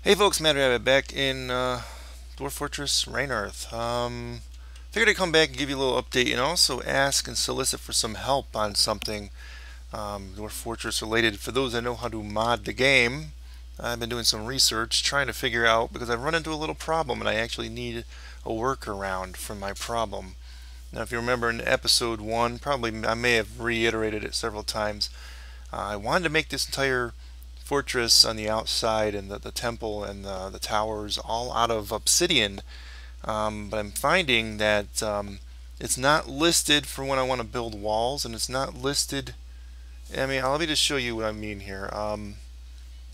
Hey folks, Matt Rabbit back in Dwarf Fortress Reignearth. Figured I'd come back and give you a little update and also ask and solicit for some help on something Dwarf Fortress related. For those that know how to mod the game, I've been doing some research trying to figure out because I've run into a little problem and I actually need a workaround for my problem. Now, if you remember in episode 1, probably I may have reiterated it several times. I wanted to make this entire fortress on the outside and the temple and the towers all out of obsidian. But I'm finding that it's not listed for when I want to build walls, and it's not listed. I mean, let me just show you what I mean here.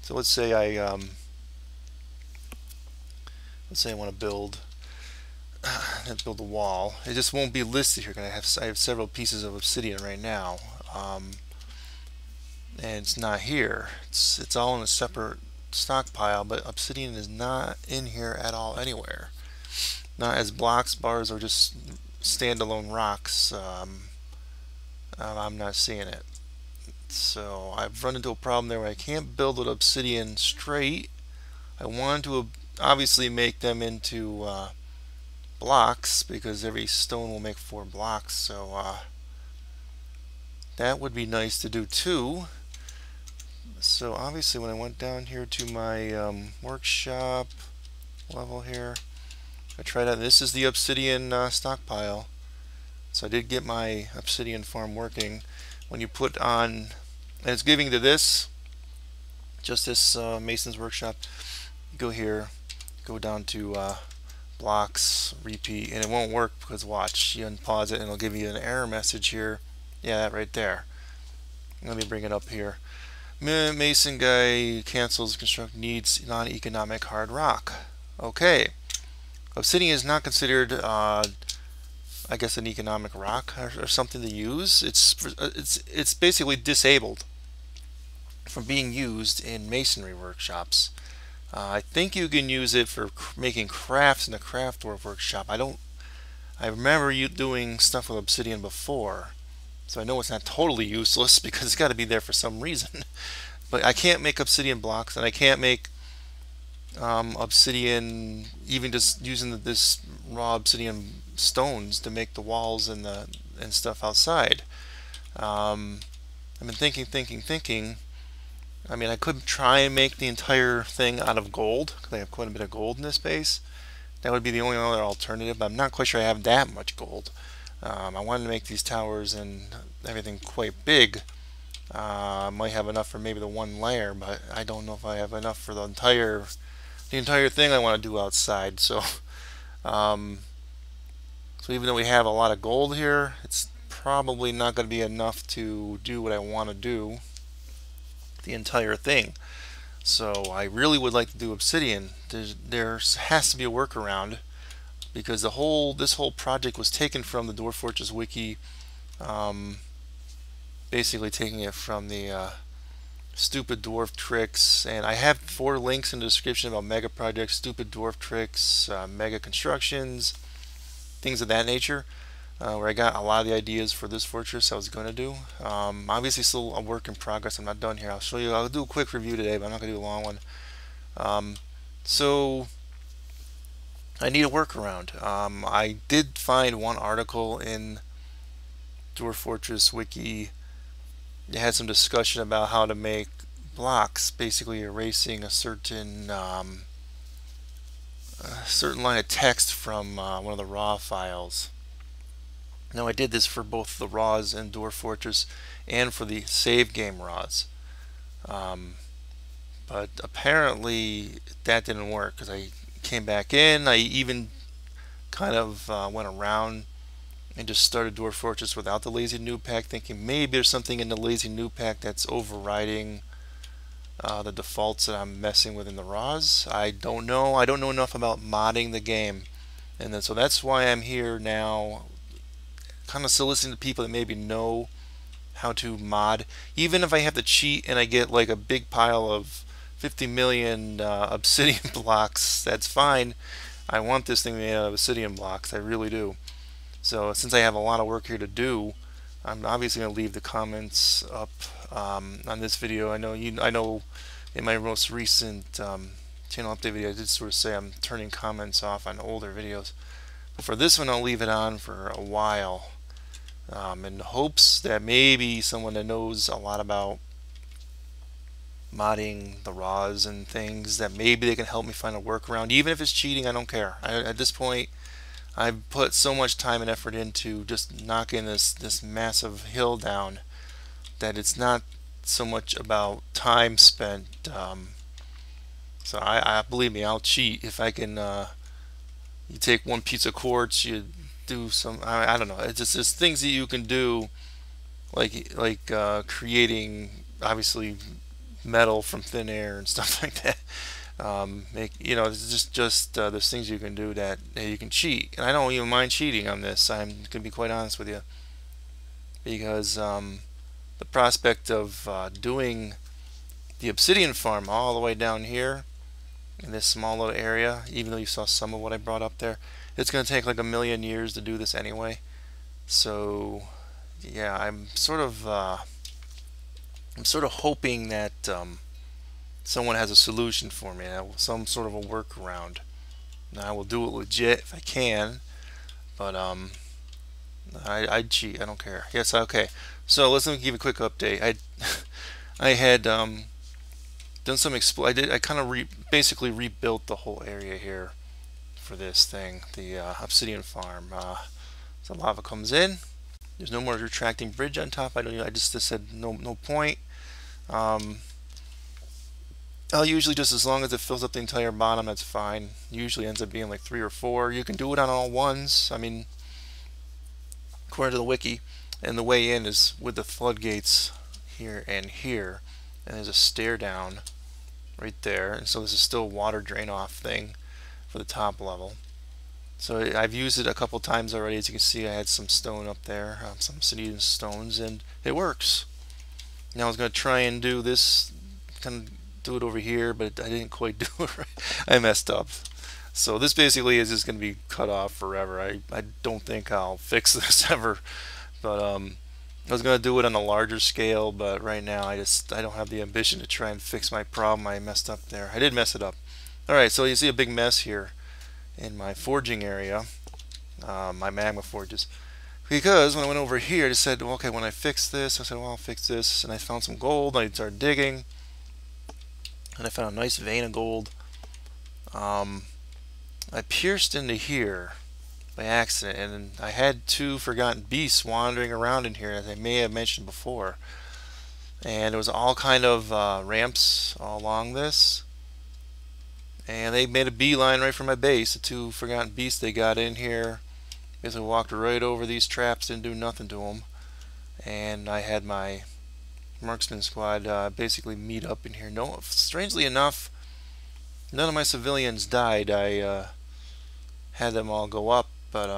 So let's say I want to build a wall. It just won't be listed here because I have several pieces of obsidian right now. And it's not here. It's all in a separate stockpile, but obsidian is not in here at all anywhere. Not as blocks, bars, or just standalone rocks. I'm not seeing it. So I've run into a problem there where I can't build with obsidian straight. I want to obviously make them into blocks because every stone will make 4 blocks. So that would be nice to do too. So obviously when I went down here to my workshop level here, I tried out, this is the obsidian stockpile. So I did get my obsidian farm working. When you put on, and it's giving to this, just this mason's workshop, go here, go down to blocks, repeat, and it won't work because watch, you unpause it and it'll give you an error message here. Yeah, that right there. Let me bring it up here. Mason guy cancels construct needs non-economic hard rock. Okay. Obsidian is not considered, I guess, an economic rock or something to use. It's basically disabled from being used in masonry workshops. I think you can use it for making crafts in a craft workshop. I remember you doing stuff with obsidian before. So I know it's not totally useless because it's got to be there for some reason. But I can't make obsidian blocks, and I can't make obsidian, even just using this raw obsidian stones to make the walls and stuff outside. I've been thinking. I mean, I could try and make the entire thing out of gold because I have quite a bit of gold in this base. That would be the only other alternative, but I'm not quite sure I have that much gold. I wanted to make these towers and everything quite big. I might have enough for maybe the one layer, but I don't know if I have enough for the entire thing I want to do outside. So, so even though we have a lot of gold here, it's probably not going to be enough to do what I want to do, the entire thing. So I really would like to do obsidian. There has to be a workaround because this whole project was taken from the Dwarf Fortress Wiki, basically taking it from the stupid dwarf tricks, and I have 4 links in the description about megaprojects, stupid dwarf tricks, mega constructions, things of that nature, where I got a lot of the ideas for this fortress I was going to do. Obviously still a work in progress. I'm not done here. I'll do a quick review today, but I'm not going to do a long one. So I need a workaround. I did find one article in Dwarf Fortress Wiki. It had some discussion about how to make blocks, basically erasing a certain line of text from one of the raw files. Now I did this for both the raws in Dwarf Fortress and for the save game raws. But apparently that didn't work because I came back in. I even kind of went around and just started Dwarf Fortress without the lazy noob pack, thinking maybe there's something in the lazy noob pack that's overriding the defaults that I'm messing with in the raws. I don't know. I don't know enough about modding the game, and then so that's why I'm here now, kind of soliciting to people that maybe know how to mod. Even if I have to cheat and I get like a big pile of 50 million obsidian blocks, that's fine. I want this thing made out of obsidian blocks. I really do. So since I have a lot of work here to do, I'm obviously going to leave the comments up on this video. I know in my most recent channel update video, I did sort of say I'm turning comments off on older videos. But for this one, I'll leave it on for a while, in the hopes that maybe someone that knows a lot about modding the raws and things, that maybe they can help me find a workaround. Even if it's cheating, I don't care. At this point, I've put so much time and effort into just knocking this massive hill down that it's not so much about time spent. So I believe me, I'll cheat if I can. You take one piece of quartz, you do some. I don't know. It's just things that you can do, like creating obviously metal from thin air and stuff like that. It's just there's things you can do that you can cheat, and I don't even mind cheating on this. I'm gonna be quite honest with you, because the prospect of doing the obsidian farm all the way down here in this small little area, even though you saw some of what I brought up there, it's gonna take like a million years to do this anyway. So yeah, I'm sort of hoping that someone has a solution for me, some sort of a workaround. Now, I will do it legit if I can, but I'd cheat. I don't care. Yes, okay. So let me give a quick update. I had done some I kind of basically rebuilt the whole area here for this thing, the obsidian farm. So lava comes in. There's no more retracting bridge on top. I just said no point. I'll usually, just as long as it fills up the entire bottom, that's fine. Usually ends up being like 3 or 4. You can do it on all ones. I mean, according to the wiki, and the way in is with the floodgates here, and there's a stair down right there, and so this is still a water drain off thing for the top level. So I've used it a couple times already. As you can see, I had some stone up there, some obsidian stones, and it works. Now I was going to try and do this, kind of do it over here, but I didn't quite do it right. I messed up. So this basically is just going to be cut off forever. I don't think I'll fix this ever, but I was going to do it on a larger scale, but right now I don't have the ambition to try and fix my problem. I messed up there. I did mess it up. Alright, so you see a big mess here in my forging area, my magma forges. Because when I went over here, I just said, well, okay, when I fix this, I said, well, I'll fix this, and I found some gold. I started digging, and I found a nice vein of gold. I pierced into here by accident, and I had 2 forgotten beasts wandering around in here, as I may have mentioned before. And there was all kind of ramps all along this, and they made a beeline right for my base. The 2 forgotten beasts, they got in here, basically walked right over these traps, didn't do nothing to them, and I had my marksman squad basically meet up in here. No, strangely enough, none of my civilians died. I had them all go up, but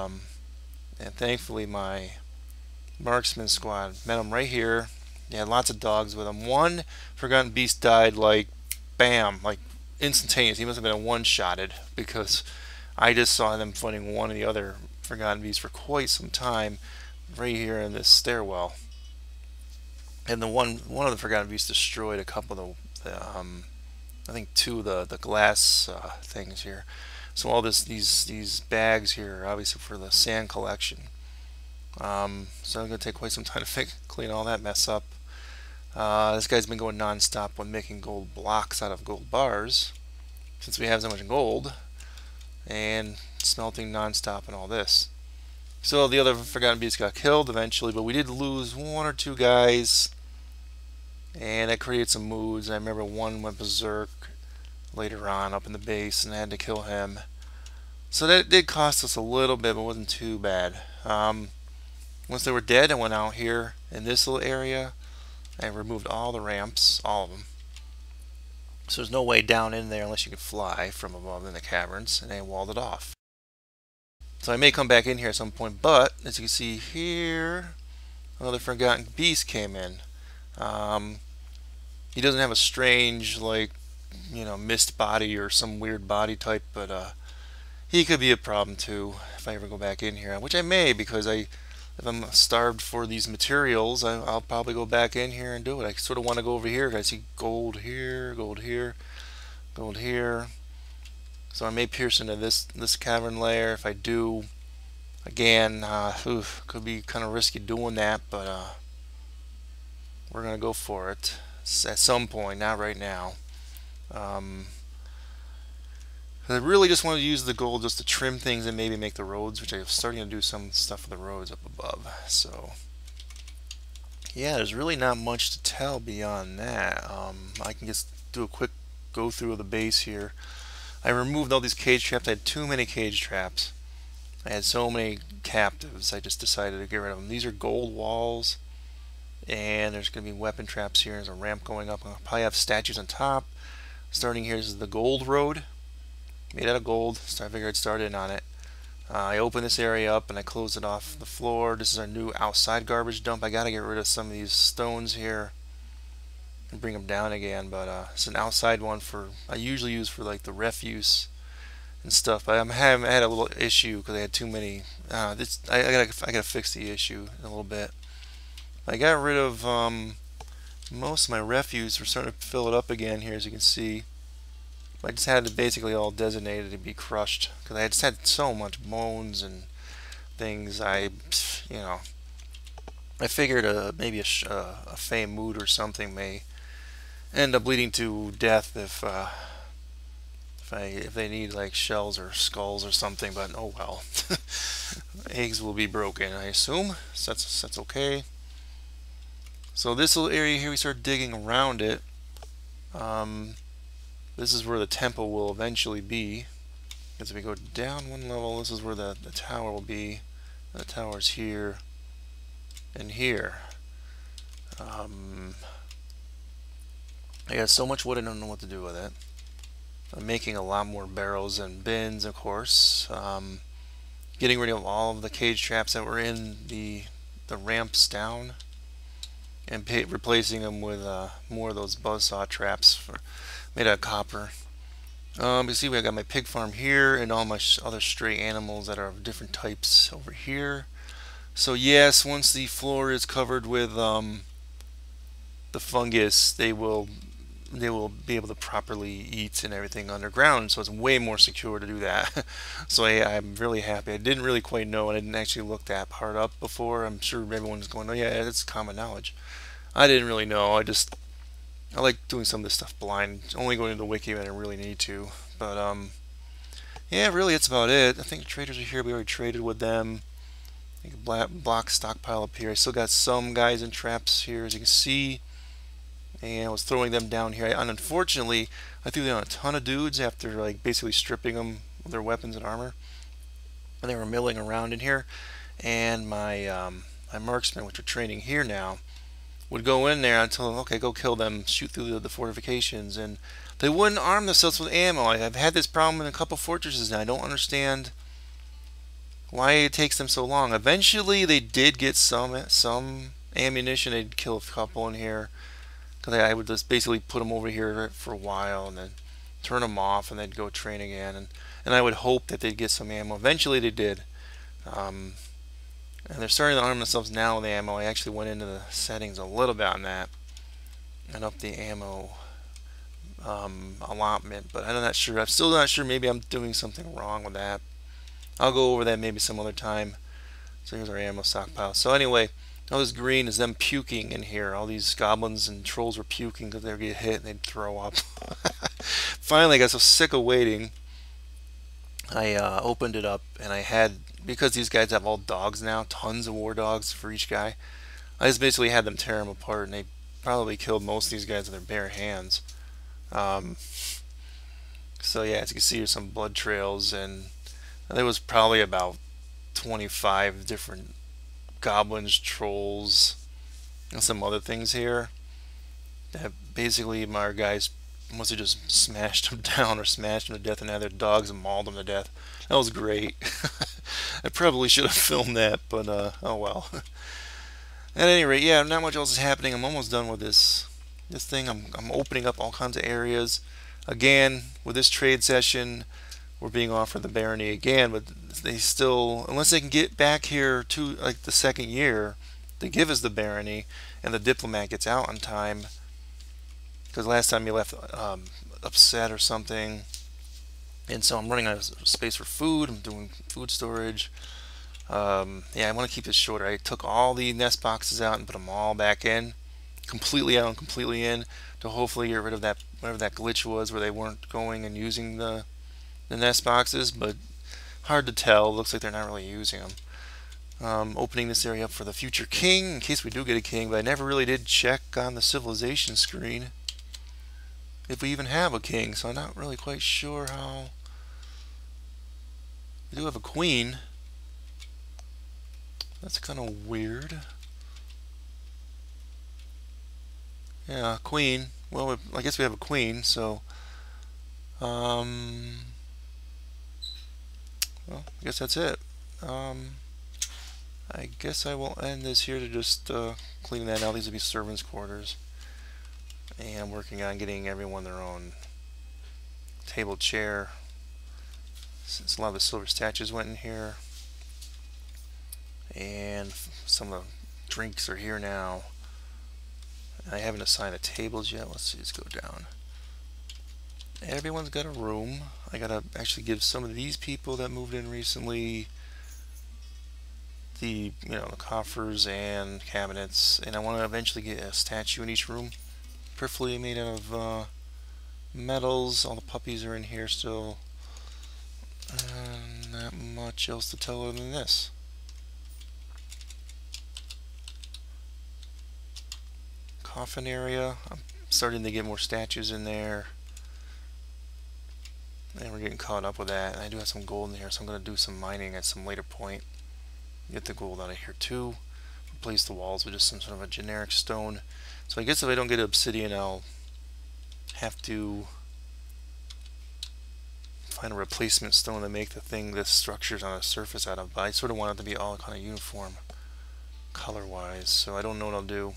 and thankfully my marksman squad met them right here. They had lots of dogs with them. 1 forgotten beast died like bam, like instantaneous. He must have been one-shotted, because I just saw them fighting one of the other forgotten beasts for quite some time right here in this stairwell. And the one of the forgotten beasts destroyed a couple of the I think 2 of the glass things here. So all these bags here are obviously for the sand collection. So it's going to take quite some time to clean all that mess up. This guy's been going non-stop on making gold blocks out of gold bars, since we have so much gold, and smelting non-stop and all this. So the other forgotten beast got killed eventually, but we did lose 1 or 2 guys, and that created some moods. I remember one went berserk later on up in the base, and I had to kill him. So that did cost us a little bit, but wasn't too bad. Once they were dead, I went out here in this little area. I removed all the ramps, all of them. So there's no way down in there unless you can fly from above in the caverns, and I walled it off. So I may come back in here at some point, but as you can see here, another forgotten beast came in. He doesn't have a strange, like, mist body or some weird body type, but he could be a problem too if I ever go back in here, which I may, because if I'm starved for these materials, I'll probably go back in here and do it. I sort of want to go over here. I see gold here, gold here, gold here. So I may pierce into this cavern layer. If I do, again, could be kind of risky doing that, but we're gonna go for it at some point, not right now. Um, I really just want to use the gold just to trim things and maybe make the roads, which I'm starting to do some stuff for the roads up above. So yeah, there's really not much to tell beyond that. I can just do a quick go through of the base here. I removed all these cage traps. I had too many cage traps. I had so many captives. I just decided to get rid of them. These are gold walls, and there's going to be weapon traps here. There's a ramp going up. I'll probably have statues on top. Starting here is the gold road, made out of gold. So I figured I'd start in on it. I opened this area up and I closed it off the floor. This is our new outside garbage dump. I got to get rid of some of these stones here and bring them down again, but it's an outside one for I usually use for like the refuse and stuff. But I had a little issue because I had too many. I gotta fix the issue in a little bit. I got rid of most of my refuse. We're starting to fill it up again here, as you can see. I just had it basically all designated to be crushed because I just had so much bones and things. I figured maybe a fey mood or something may end up leading to death if they need like shells or skulls or something. But oh well, eggs will be broken, I assume. So that's okay. So this little area here, we start digging around it. This is where the temple will eventually be. As we go down one level, this is where the tower will be. The tower's here and here. I got so much wood, I don't know what to do with it. I'm making a lot more barrels and bins, of course. Getting rid of all of the cage traps that were in the ramps down, and replacing them with more of those buzzsaw traps made out of copper. You see, I got my pig farm here and all my other stray animals that are of different types over here. So yes, once the floor is covered with the fungus, they will be able to properly eat and everything underground. So it's way more secure to do that. So I'm really happy. I didn't really quite know, and I didn't actually look that part up before. I'm sure everyone's going, oh yeah, it's common knowledge. I didn't really know. I like doing some of this stuff blind, only going to the wiki when I really need to. But yeah, really it's about it. I think the traders are here. We already traded with them. I think block stockpile up here. I still got some guys in traps here, as you can see, and I was throwing them down here. And unfortunately, I threw down a ton of dudes after like basically stripping them of their weapons and armor, and they were milling around in here. And my marksmen, which are training here now, would go in there and tell them, okay, go kill them, shoot through the fortifications, and they wouldn't arm themselves with ammo. I've had this problem in a couple fortresses now. I don't understand why it takes them so long. Eventually, they did get some ammunition. They'd kill a couple in here, because I would just basically put them over here for a while and then turn them off, and they'd go train again. And I would hope that they'd get some ammo. Eventually, they did. And they're starting to arm themselves now with the ammo. I actually went into the settings a little bit on that and up the ammo allotment, but I'm not sure. I'm still not sure. Maybe I'm doing something wrong with that. I'll go over that maybe some other time. So here's our ammo stockpile. So anyway, all this green is them puking in here. All these goblins and trolls were puking because they'd get hit and they'd throw up. Finally, I got so sick of waiting, I opened it up, and I had, because these guys have all dogs now, tons of war dogs for each guy, I just basically had them tear them apart, and they probably killed most of these guys with their bare hands. So yeah, as you can see, there's some blood trails, and there was probably about 25 different goblins, trolls, and some other things here that basically my guys must have just smashed them down or smashed them to death and had their dogs and mauled them to death. That was great. I probably should have filmed that, but oh well. At any rate, yeah, not much else is happening. I'm almost done with this thing. I'm opening up all kinds of areas. Again, with this trade session, we're being offered the barony again, but they still, unless they can get back here to like the second year, they give us the barony, and the diplomat gets out on time. Because last time you left upset or something. And so I'm running out of space for food. I'm doing food storage. Yeah, I want to keep this shorter. I took all the nest boxes out and put them all back in, completely out and completely in, to hopefully get rid of that, whatever that glitch was where they weren't going and using the nest boxes, but hard to tell. Looks like they're not really using them. Opening this area up for the future king in case we do get a king, but I never really did check on the civilization screen if we even have a king, so I'm not really quite sure how. We do have a queen. That's kind of weird. Yeah, queen. Well, I guess we have a queen, so well, I guess that's it. I guess I will end this here to just clean that out. These will be servants' quarters. And I'm working on getting everyone their own table, chair. Since a lot of the silver statues went in here. And some of the drinks are here now. I haven't assigned the tables yet. Let's see, let's go down. Everyone's got a room. I gotta actually give some of these people that moved in recently the the coffers and cabinets, and I want to eventually get a statue in each room, preferably made out of metals. All the puppies are in here still. Not much else to tell other than this. Coffin area. I'm starting to get more statues in there. And we're getting caught up with that. And I do have some gold in here, so I'm going to do some mining at some later point. Get the gold out of here too. Replace the walls with just some sort of a generic stone. So I guess if I don't get obsidian, I'll have to find a replacement stone to make the structures on a surface out of. But I sort of want it to be all kind of uniform color-wise. So I don't know what I'll do.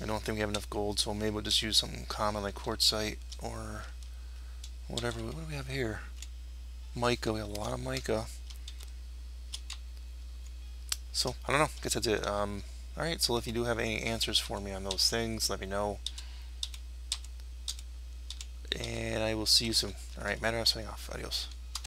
I don't think we have enough gold, so maybe we'll just use something common like quartzite or whatever. What do we have here? Mica. We have a lot of mica. So, I don't know. I guess that's it. Alright, so if you do have any answers for me on those things, let me know. And I will see you soon. Alright, Matter of signing off. Adios.